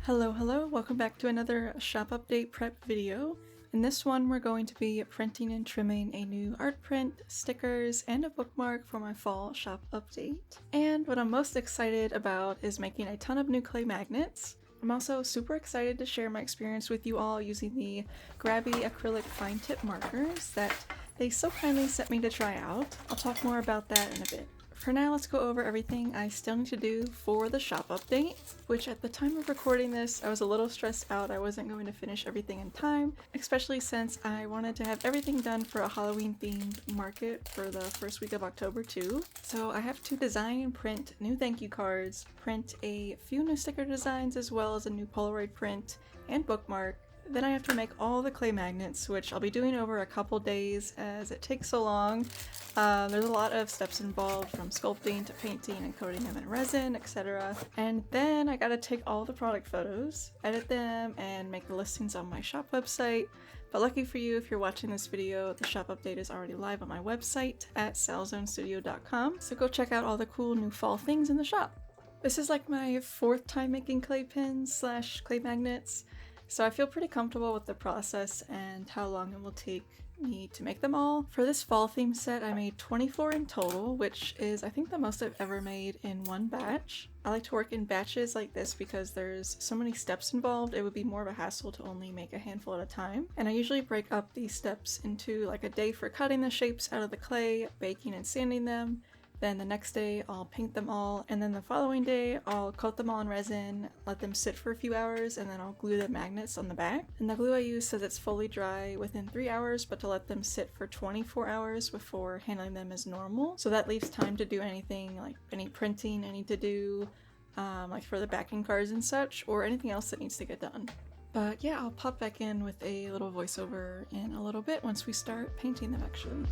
Hello, welcome back to another shop update prep video. In this one, we're going to be printing and trimming a new art print, stickers, and a bookmark for my fall shop update. And what I'm most excited about is making a ton of new clay magnets. I'm also super excited to share my experience with you all using the Grabie Acrylic fine tip markers that they so kindly sent me to try out. I'll talk more about that in a bit. For now, let's go over everything I still need to do for the shop update, which at the time of recording this, I was a little stressed out I wasn't going to finish everything in time, especially since I wanted to have everything done for a Halloween themed market for the first week of October too. So I have to design and print new thank you cards, print a few new sticker designs as well as a new Polaroid print and bookmark. Then I have to make all the clay magnets, which I'll be doing over a couple days as it takes so long. There's a lot of steps involved, from sculpting to painting and coating them in resin, etc. And then I gotta take all the product photos, edit them, and make the listings on my shop website. But lucky for you, if you're watching this video, the shop update is already live on my website at salzonestudio.com, so go check out all the cool new fall things in the shop. This is like my fourth time making clay pins / clay magnets, so I feel pretty comfortable with the process and how long it will take me to make them all. For this fall theme set, I made 24 in total, which is I think the most I've ever made in one batch. I like to work in batches like this because there's so many steps involved. It would be more of a hassle to only make a handful at a time. And I usually break up these steps into like a day for cutting the shapes out of the clay, baking and sanding them. Then the next day I'll paint them all, and then the following day I'll coat them all in resin, let them sit for a few hours, and then I'll glue the magnets on the back. And the glue I use says it's fully dry within 3 hours, but to let them sit for 24 hours before handling them as normal. So that leaves time to do anything like any printing I need to do, like for the backing cards and such, or anything else that needs to get done. But yeah, I'll pop back in with a little voiceover in a little bit once we start painting them actually.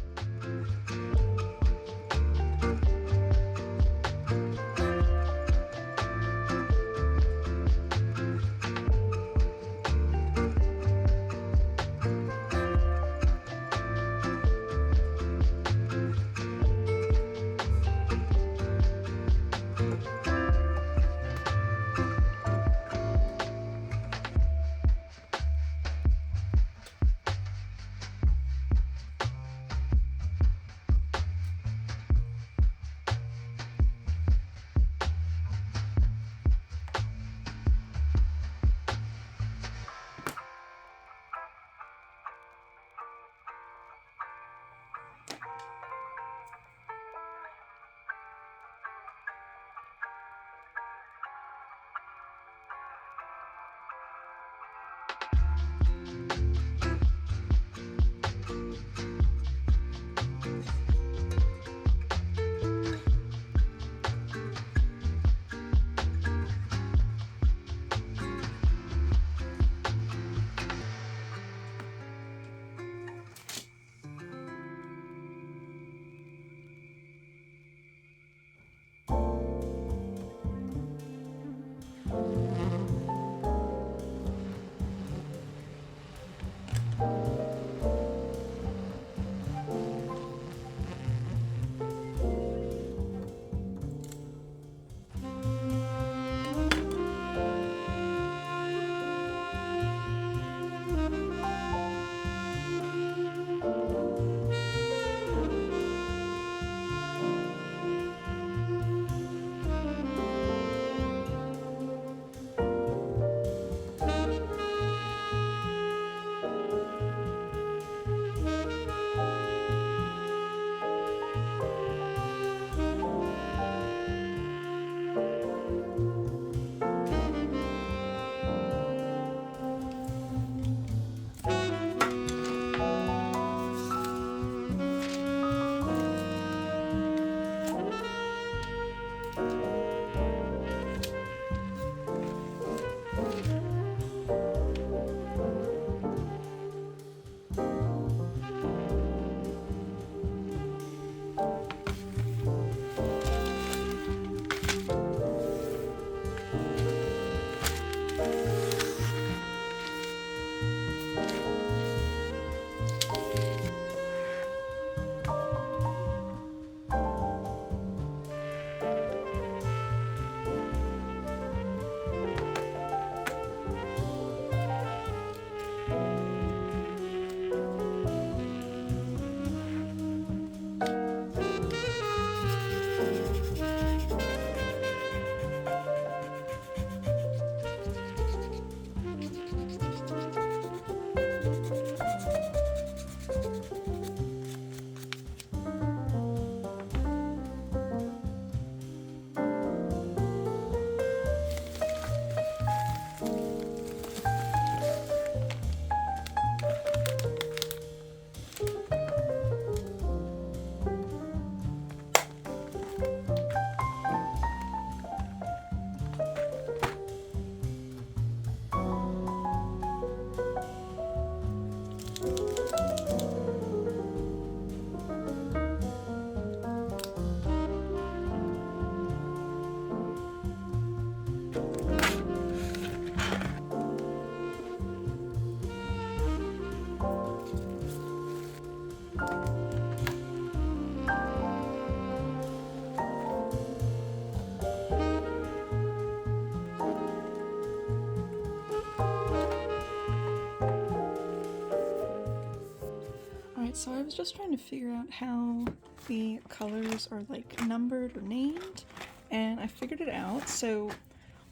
was just trying to figure out how the colors are like numbered or named, and I figured it out. So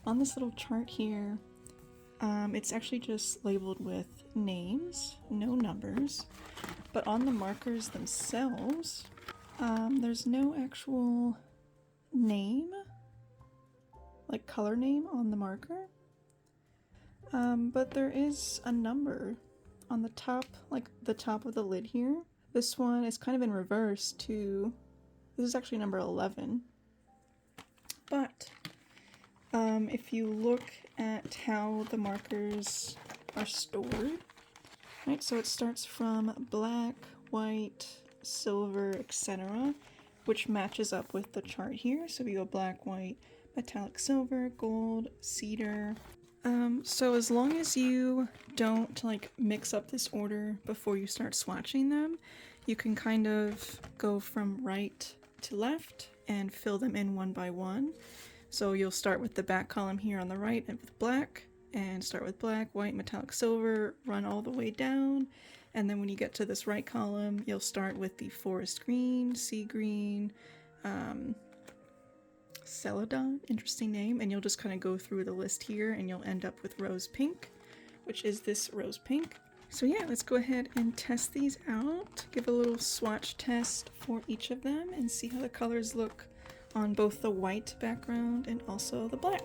on this little chart here, it's actually just labeled with names, no numbers, but on the markers themselves, there's no actual name, like color name on the marker, but there is a number on the top, like the top of the lid here. This one is kind of in reverse to, this is actually number 11. But if you look at how the markers are stored, right, so it starts from black, white, silver, etc., which matches up with the chart here. So we go black, white, metallic silver, gold, cedar. So as long as you don't like mix up this order before you start swatching them, you can kind of go from right to left and fill them in one by one. So you'll start with the back column here on the right and with black, and start with black, white, metallic silver, run all the way down, and then when you get to this right column, you'll start with the forest green, sea green, Celadon, interesting name, and you'll just kind of go through the list here and you'll end up with rose pink, which is this rose pink. So yeah, let's go ahead and test these out, give a little swatch test for each of them and see how the colors look on both the white background and also the black.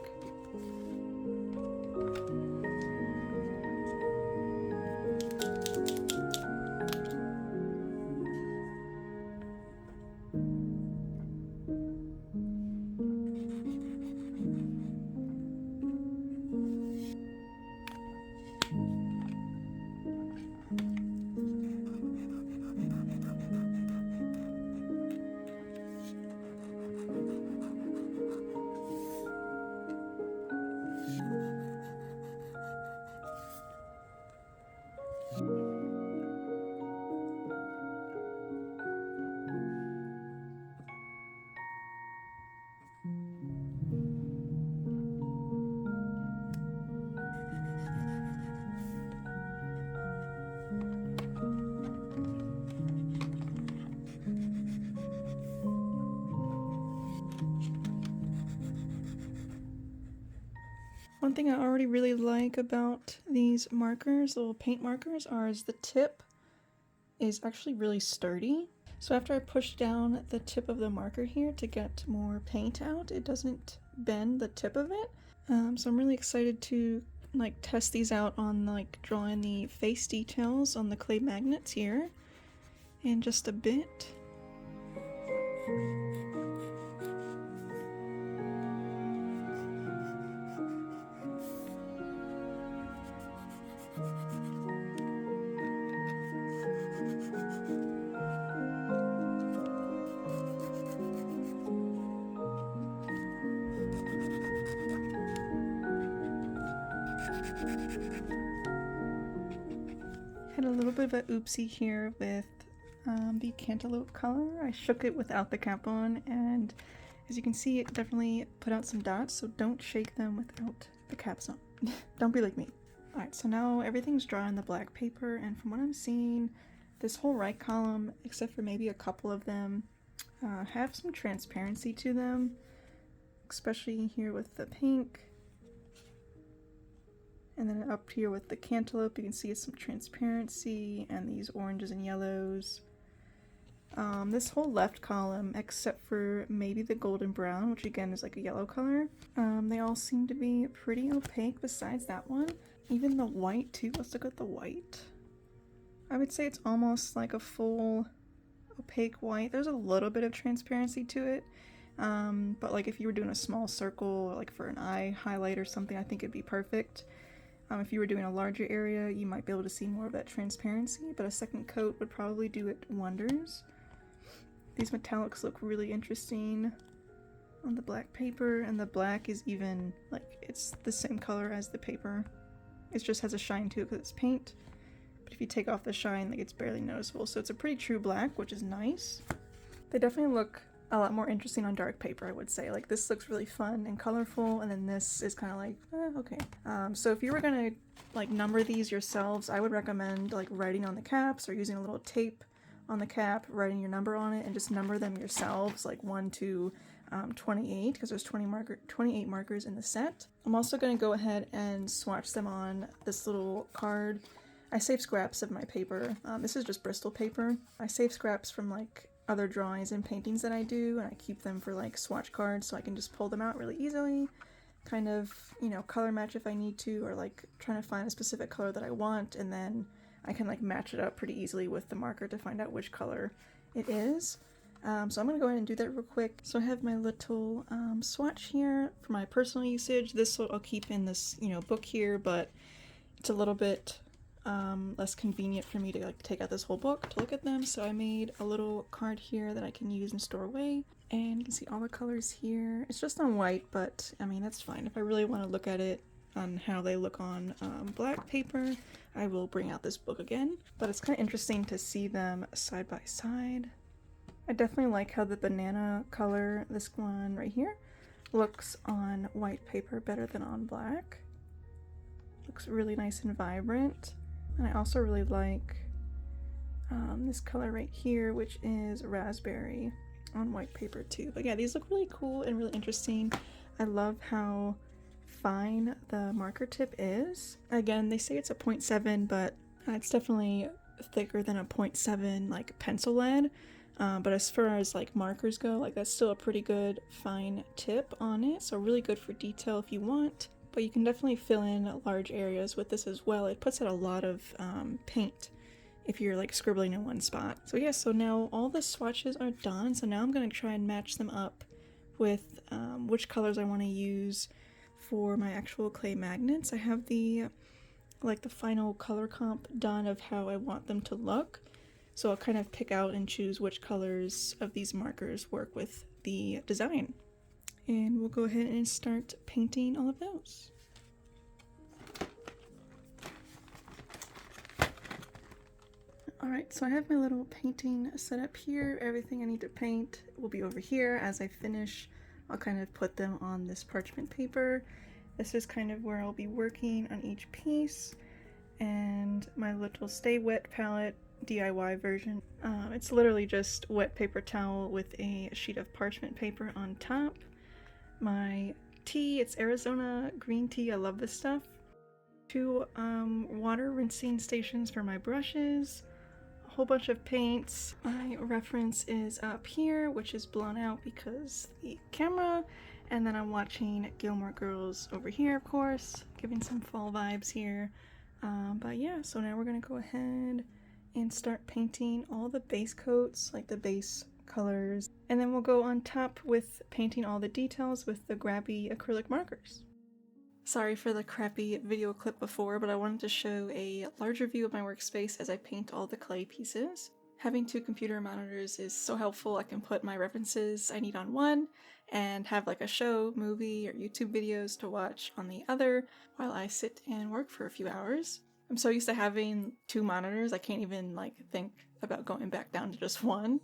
One thing I already really like about these markers, little paint markers, is the tip is actually really sturdy. So after I push down the tip of the marker here to get more paint out, it doesn't bend the tip of it. So I'm really excited to like test these out on like drawing the face details on the clay magnets here in just a bit. Had a little bit of an oopsie here with the cantaloupe color. I shook it without the cap on, and as you can see, it definitely put out some dots, so don't shake them without the caps on. Don't be like me. Alright, so now everything's dry on the black paper, and from what I'm seeing, this whole right column, except for maybe a couple of them, have some transparency to them, especially here with the pink. And then up here with the cantaloupe, you can see some transparency and these oranges and yellows. This whole left column, except for maybe the golden brown, which again is like a yellow color, they all seem to be pretty opaque besides that one. Even the white too, let's look at the white. I would say it's almost like a full opaque white. There's a little bit of transparency to it, but like if you were doing a small circle, like for an eye highlight or something, I think it'd be perfect. If you were doing a larger area, you might be able to see more of that transparency, but a second coat would probably do it wonders. These metallics look really interesting on the black paper, and the black is even, like, it's the same color as the paper. It just has a shine to it because it's paint, but if you take off the shine, like, it's barely noticeable. So it's a pretty true black, which is nice. They definitely look a lot more interesting on dark paper, I would say. Like, this looks really fun and colorful, and then this is kind of like, okay. So if you were gonna like number these yourselves, I would recommend like writing on the caps or using a little tape on the cap, writing your number on it, and just number them yourselves, like 1 to 28, because there's 28 markers in the set. I'm also going to go ahead and swatch them on this little card. I save scraps of my paper. This is just Bristol paper. I save scraps from like other drawings and paintings that I do, and I keep them for like swatch cards so I can just pull them out really easily, kind of, you know, color match if I need to, or like trying to find a specific color that I want, and then I can like match it up pretty easily with the marker to find out which color it is. So I'm going to go ahead and do that real quick. So I have my little swatch here for my personal usage. This I'll keep in this, you know, book here, but it's a little bit less convenient for me to like take out this whole book to look at them. So I made a little card here that I can use and store away. And you can see all the colors here. It's just on white, but I mean, that's fine. If I really want to look at it on how they look on black paper, I will bring out this book again. But it's kind of interesting to see them side by side. I definitely like how the banana color, this one right here, looks on white paper better than on black. Looks really nice and vibrant. And I also really like this color right here, which is raspberry, on white paper too. But yeah, these look really cool and really interesting. I love how fine the marker tip is. Again, they say it's a 0.7, but it's definitely thicker than a 0.7 like pencil lead. But as far as like markers go, like that's still a pretty good fine tip on it, so really good for detail if you want. But you can definitely fill in large areas with this as well. It puts out a lot of paint if you're like scribbling in one spot. So yeah, so now all the swatches are done. So now I'm going to try and match them up with which colors I want to use for my actual clay magnets. I have the final color comp done of how I want them to look. So I'll kind of pick out and choose which colors of these markers work with the design. And we'll go ahead and start painting all of those. Alright, so I have my little painting set up here. Everything I need to paint will be over here. As I finish, I'll kind of put them on this parchment paper. This is kind of where I'll be working on each piece. And my little Stay Wet palette DIY version. It's literally just wet paper towel with a sheet of parchment paper on top. My tea, it's Arizona green tea, I love this stuff. 2 water rinsing stations for my brushes, a whole bunch of paints. My reference is up here, which is blown out because the camera, and then I'm watching Gilmore Girls over here, of course, giving some fall vibes here. But yeah, so now we're gonna go ahead and start painting all the base coats, like the base colors, and then we'll go on top with painting all the details with the Grabie acrylic markers. Sorry for the crappy video clip before, but I wanted to show a larger view of my workspace as I paint all the clay pieces. Having 2 computer monitors is so helpful. I can put my references I need on one and have like a show, movie, or YouTube videos to watch on the other while I sit and work for a few hours. I'm so used to having 2 monitors, I can't even like think about going back down to just one.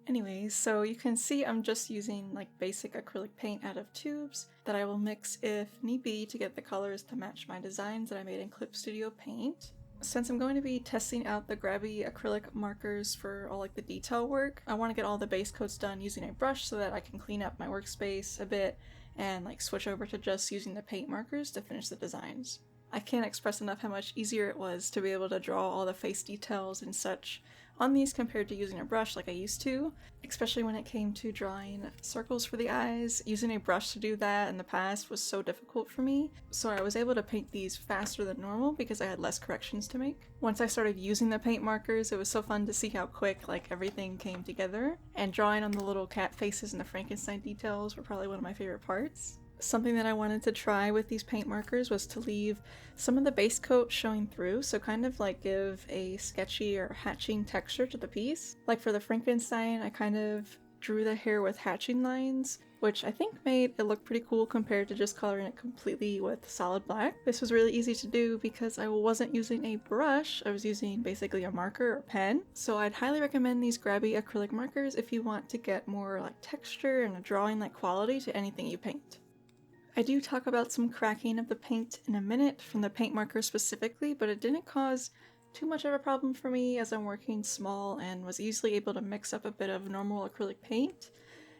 Anyways, so you can see I'm just using like basic acrylic paint out of tubes that I will mix if need be to get the colors to match my designs that I made in Clip Studio Paint. Since I'm going to be testing out the Grabie acrylic markers for all like the detail work, I want to get all the base coats done using a brush so that I can clean up my workspace a bit and like switch over to just using the paint markers to finish the designs. I can't express enough how much easier it was to be able to draw all the face details and such on these compared to using a brush like I used to, especially when it came to drawing circles for the eyes. Using a brush to do that in the past was so difficult for me, so I was able to paint these faster than normal because I had less corrections to make. Once I started using the paint markers, it was so fun to see how quick like everything came together, and drawing on the little cat faces and the Frankenstein details were probably one of my favorite parts. Something that I wanted to try with these paint markers was to leave some of the base coat showing through, so kind of like give a sketchy or hatching texture to the piece. Like for the Frankenstein, I kind of drew the hair with hatching lines, which I think made it look pretty cool compared to just coloring it completely with solid black. This was really easy to do because I wasn't using a brush, I was using basically a marker or pen. So I'd highly recommend these Grabie acrylic markers if you want to get more like texture and a drawing-like quality to anything you paint. I do talk about some cracking of the paint in a minute from the paint marker specifically, but it didn't cause too much of a problem for me as I'm working small and was easily able to mix up a bit of normal acrylic paint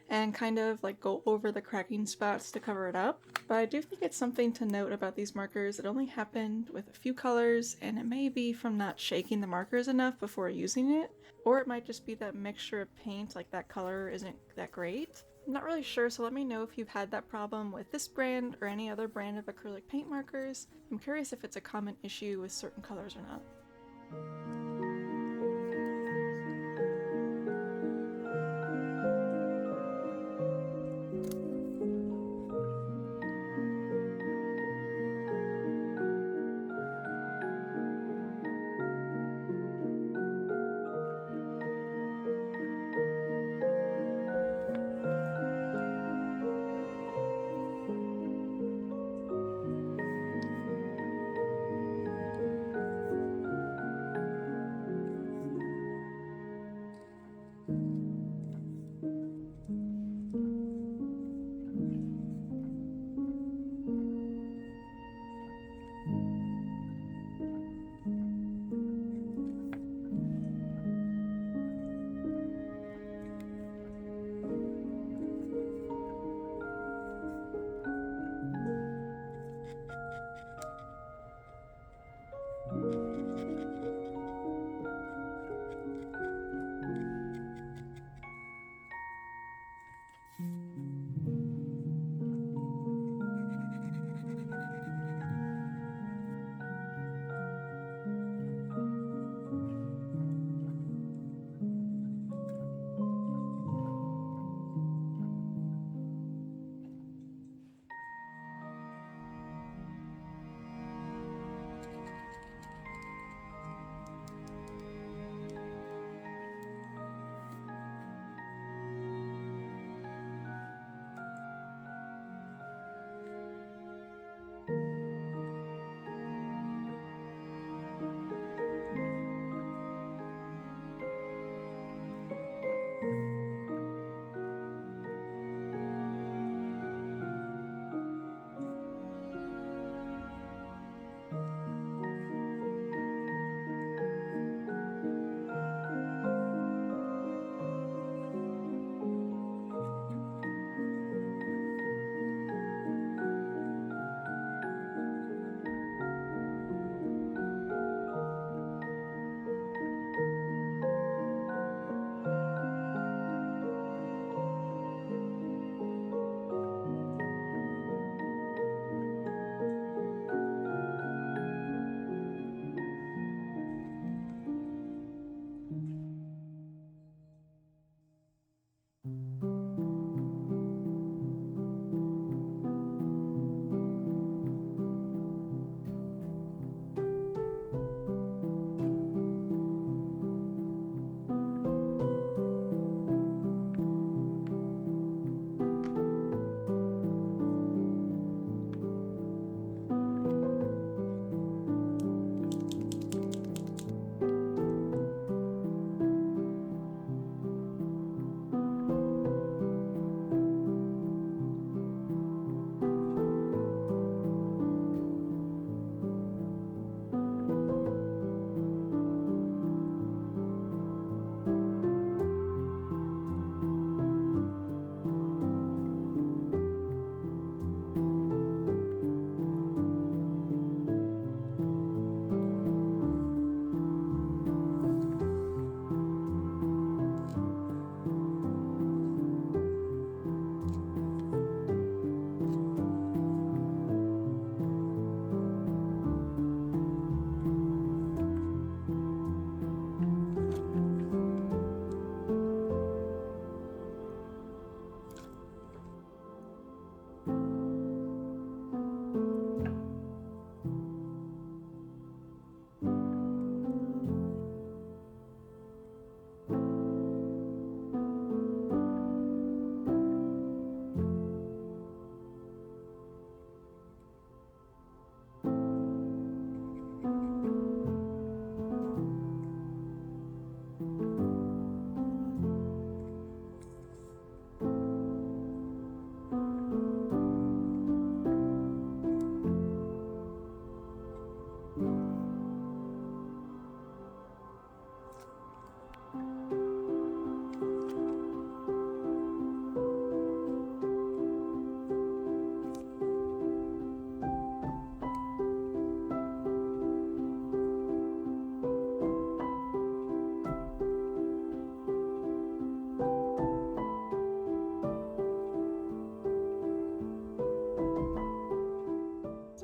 and kind of like go over the cracking spots to cover it up. But I do think it's something to note about these markers. It only happened with a few colors, and it may be from not shaking the markers enough before using it, or it might just be that mixture of paint, like that color isn't that great. I'm not really sure, so let me know if you've had that problem with this brand or any other brand of acrylic paint markers. I'm curious if it's a common issue with certain colors or not.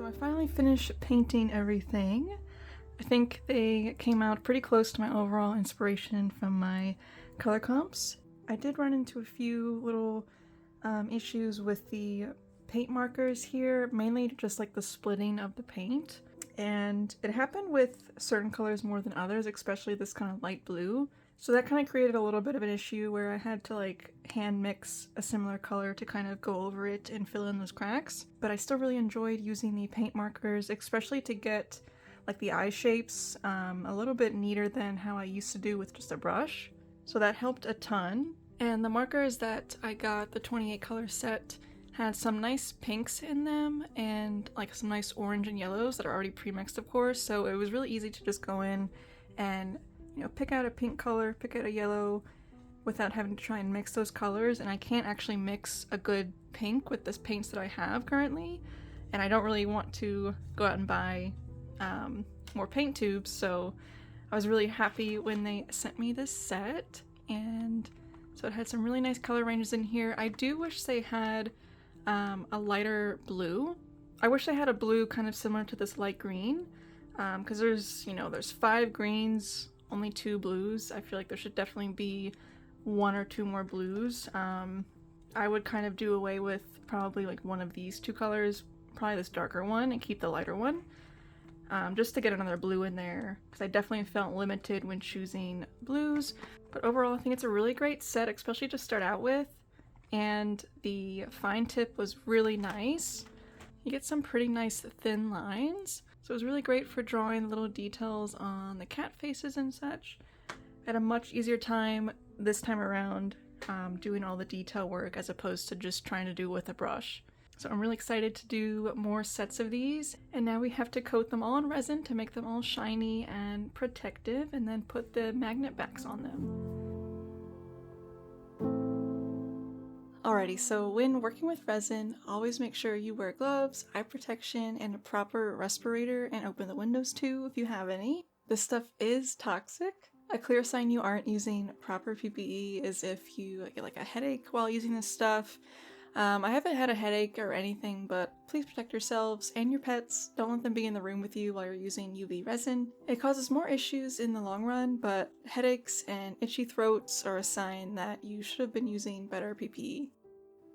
I finally finished painting everything. I think they came out pretty close to my overall inspiration from my color comps. I did run into a few little issues with the paint markers here, mainly just like the splitting of the paint. And it happened with certain colors more than others, especially this kind of light blue. So that kind of created a little bit of an issue where I had to like hand mix a similar color to kind of go over it and fill in those cracks. But I still really enjoyed using the paint markers, especially to get like the eye shapes a little bit neater than how I used to do with just a brush. So that helped a ton. And the markers that I got, the 28 color set, had some nice pinks in them and like some nice orange and yellows that are already pre-mixed, of course. So it was really easy to just go in and, you know, pick out a pink color, pick out a yellow without having to try and mix those colors. And I can't actually mix a good pink with the paints that I have currently. And I don't really want to go out and buy more paint tubes. So I was really happy when they sent me this set. And so it had some really nice color ranges in here. I do wish they had a lighter blue. I wish they had a blue kind of similar to this light green, because there's 5 greens, only 2 blues. I feel like there should definitely be 1 or 2 more blues. I would kind of do away with probably like one of these 2 colors, probably this darker one, and keep the lighter one, just to get another blue in there, because I definitely felt limited when choosing blues. But overall, I think it's a really great set, especially to start out with. And the fine tip was really nice. You get some pretty nice thin lines. So it was really great for drawing little details on the cat faces and such. I had a much easier time this time around doing all the detail work as opposed to just trying to do it with a brush. So I'm really excited to do more sets of these. And now we have to coat them all in resin to make them all shiny and protective, and then put the magnet backs on them. Alrighty, so when working with resin, always make sure you wear gloves, eye protection, and a proper respirator, and open the windows too if you have any. This stuff is toxic. A clear sign you aren't using proper PPE is if you get like a headache while using this stuff. I haven't had a headache or anything, but please protect yourselves and your pets. Don't let them be in the room with you while you're using UV resin. It causes more issues in the long run, but headaches and itchy throats are a sign that you should have been using better PPE.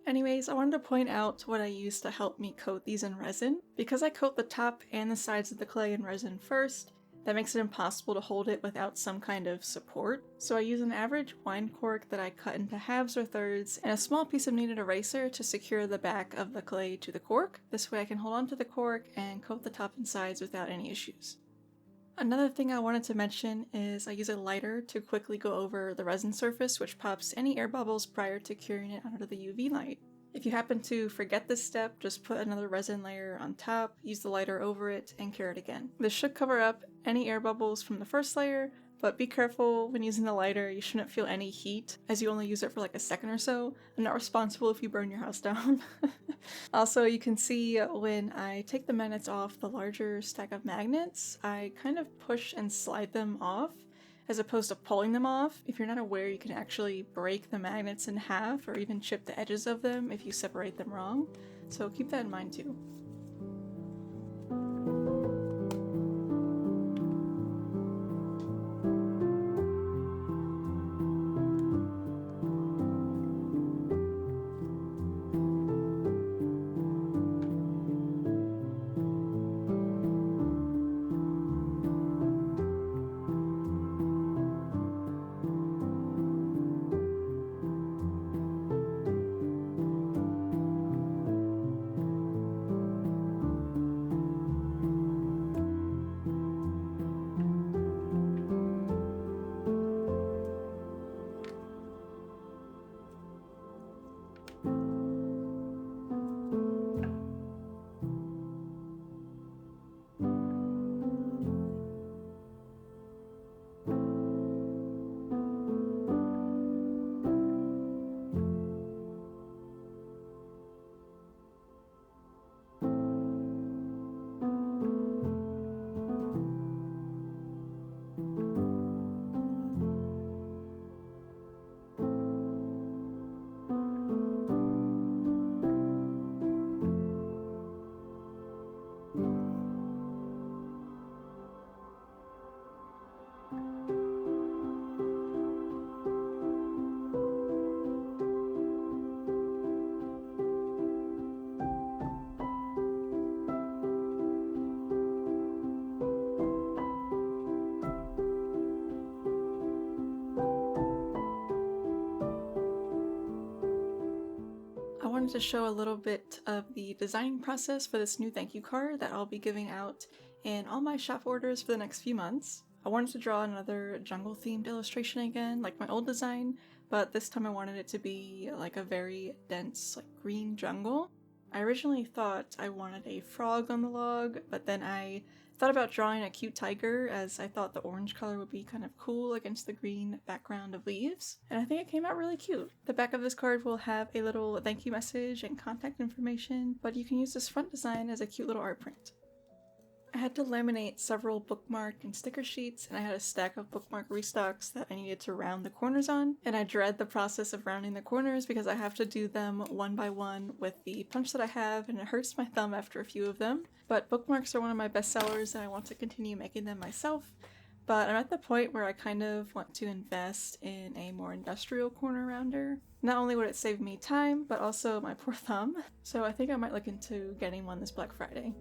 Anyways, I wanted to point out what I used to help me coat these in resin. Because I coat the top and the sides of the clay in resin first, that makes it impossible to hold it without some kind of support. So I use an average wine cork that I cut into halves or thirds, and a small piece of kneaded eraser to secure the back of the clay to the cork. This way I can hold on to the cork and coat the top and sides without any issues. Another thing I wanted to mention is I use a lighter to quickly go over the resin surface, which pops any air bubbles prior to curing it under the UV light. If you happen to forget this step, just put another resin layer on top, use the lighter over it, and cure it again. This should cover up any air bubbles from the first layer, but be careful when using the lighter. You shouldn't feel any heat, as you only use it for like a second or so. I'm not responsible if you burn your house down. Also, you can see when I take the magnets off the larger stack of magnets, I kind of push and slide them off, as opposed to pulling them off. If you're not aware, you can actually break the magnets in half or even chip the edges of them if you separate them wrong. So keep that in mind too. to show a little bit of the designing process for this new thank you card that I'll be giving out in all my shop orders for the next few months. I wanted to draw another jungle themed illustration again, like my old design, but this time I wanted it to be like a very dense, like green jungle. I originally thought I wanted a frog on the log, but then I thought about drawing a cute tiger as I thought the orange color would be kind of cool against the green background of leaves, and I think it came out really cute. The back of this card will have a little thank you message and contact information, but you can use this front design as a cute little art print. I had to laminate several bookmark and sticker sheets, and I had a stack of bookmark restocks that I needed to round the corners on, and I dread the process of rounding the corners because I have to do them one by one with the punch that I have, and it hurts my thumb after a few of them. But bookmarks are one of my best sellers and I want to continue making them myself, but I'm at the point where I kind of want to invest in a more industrial corner rounder. Not only would it save me time, but also my poor thumb, so I think I might look into getting one this Black Friday.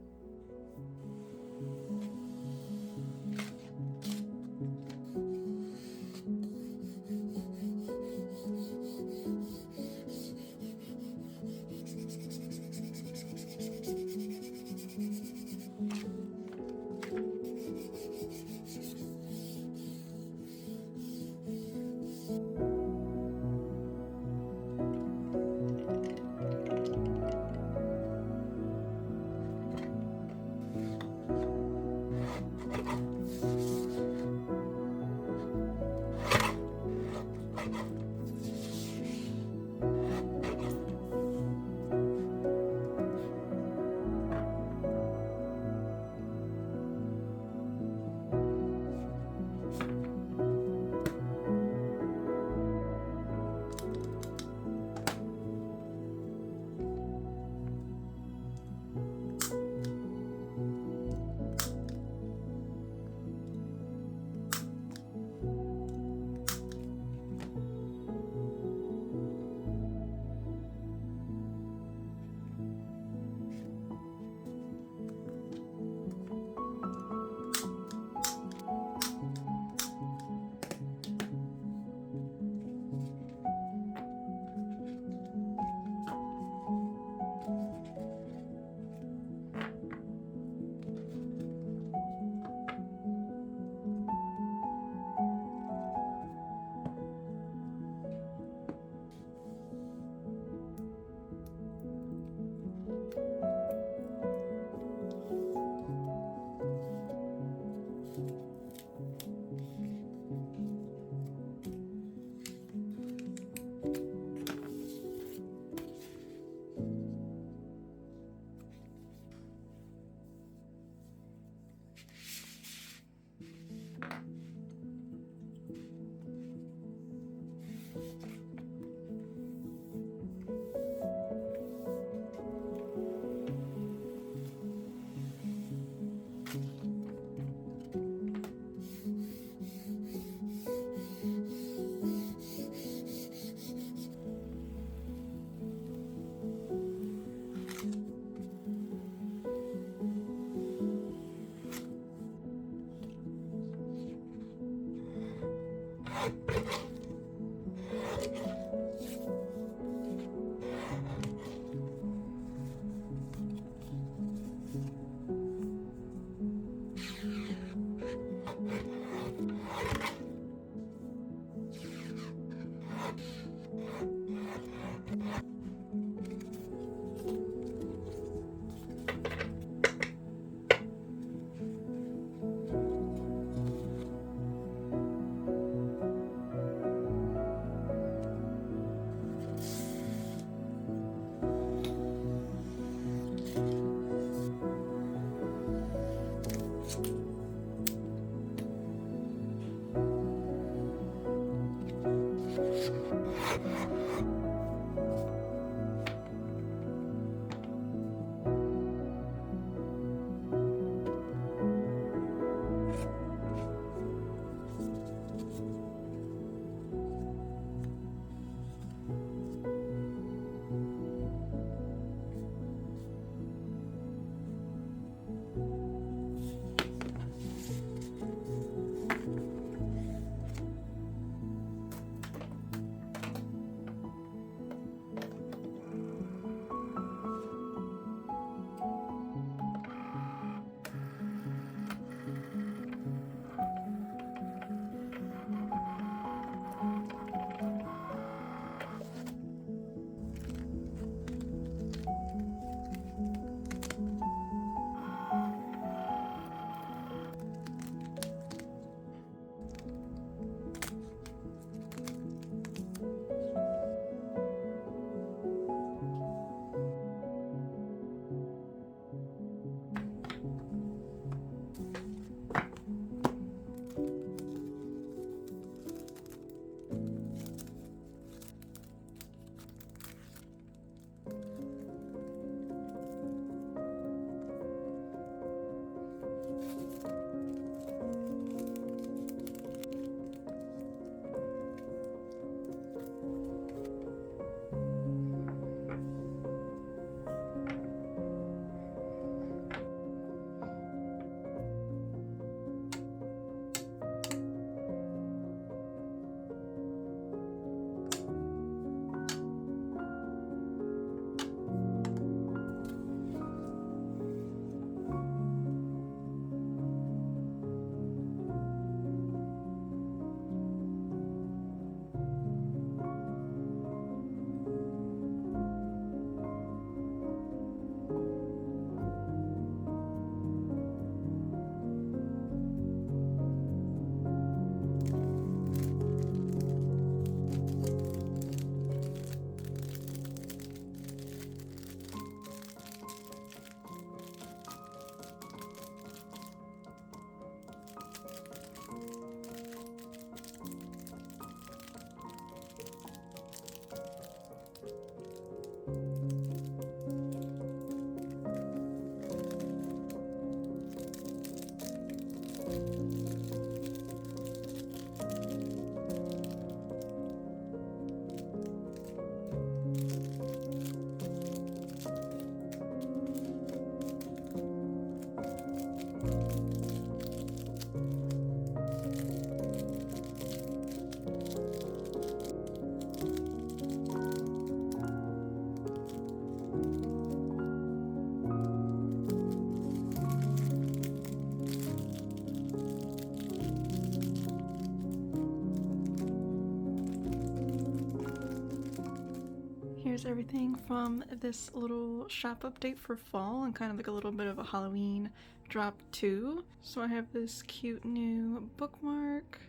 here's everything from this little shop update for fall and kind of like a little bit of a Halloween drop too. So I have this cute new bookmark.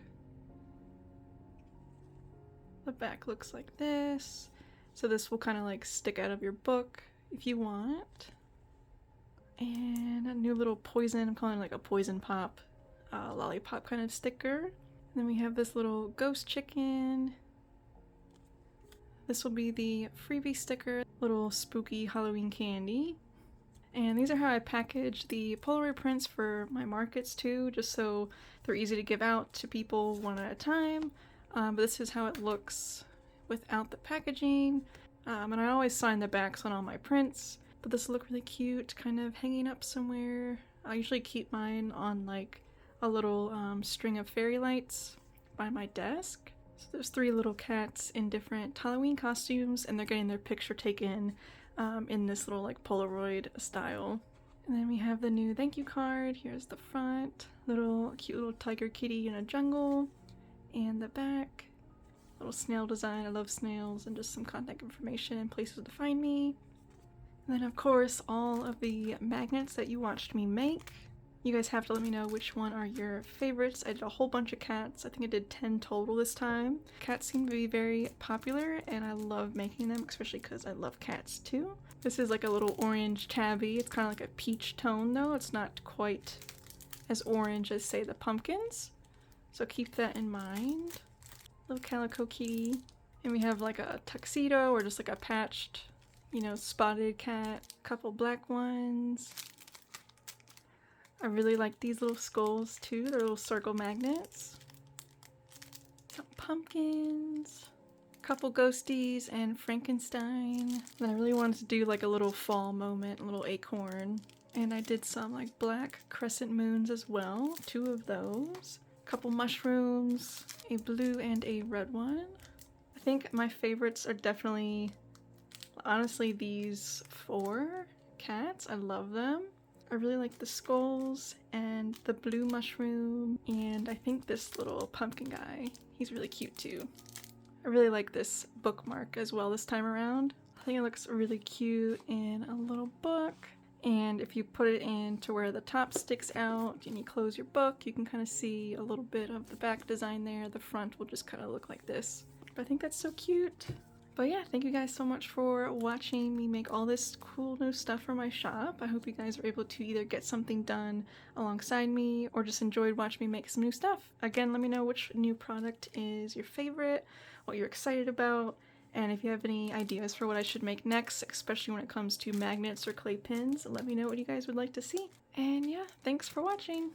The back looks like this. So this will kind of like stick out of your book if you want. And a new little poison, I'm calling it like a poison pop, lollipop kind of sticker. And then we have this little ghost chicken. This will be the freebie sticker, little spooky Halloween candy. And these are how I package the Polaroid prints for my markets too, just so they're easy to give out to people one at a time. But this is how it looks without the packaging. And I always sign the backs on all my prints, but this will look really cute, kind of hanging up somewhere. I usually keep mine on like a little string of fairy lights by my desk. So there's 3 little cats in different Halloween costumes, and they're getting their picture taken in this little like Polaroid style. And then we have the new thank you card. Here's the front, cute little tiger kitty in a jungle, and the back, little snail design. I love snails, and just some contact information and places to find me. And then of course all of the magnets that you watched me make. You guys have to let me know which one are your favorites. I did a whole bunch of cats. I think I did 10 total this time. Cats seem to be very popular and I love making them, especially because I love cats too. This is like a little orange tabby. It's kind of like a peach tone though. It's not quite as orange as say the pumpkins. So keep that in mind. Little calico kitty. And we have like a tuxedo or just like a patched, spotted cat. Couple black ones. I really like these little skulls too. They're little circle magnets. Some pumpkins. Couple ghosties and Frankenstein. Then I really wanted to do like a little fall moment, a little acorn. And I did some like black crescent moons as well. 2 of those. Couple mushrooms. A blue and a red one. I think my favorites are definitely, honestly, these 4 cats. I love them. I really like the skulls and the blue mushroom, and I think this little pumpkin guy, he's really cute too. I really like this bookmark as well this time around. I think it looks really cute in a little book, and if you put it in to where the top sticks out and you close your book, you can kind of see a little bit of the back design there. The front will just kind of look like this. But I think that's so cute. But yeah, thank you guys so much for watching me make all this cool new stuff for my shop. I hope you guys were able to either get something done alongside me or just enjoyed watching me make some new stuff. Again, let me know which new product is your favorite, what you're excited about, and if you have any ideas for what I should make next, especially when it comes to magnets or clay pins, let me know what you guys would like to see. And yeah, thanks for watching!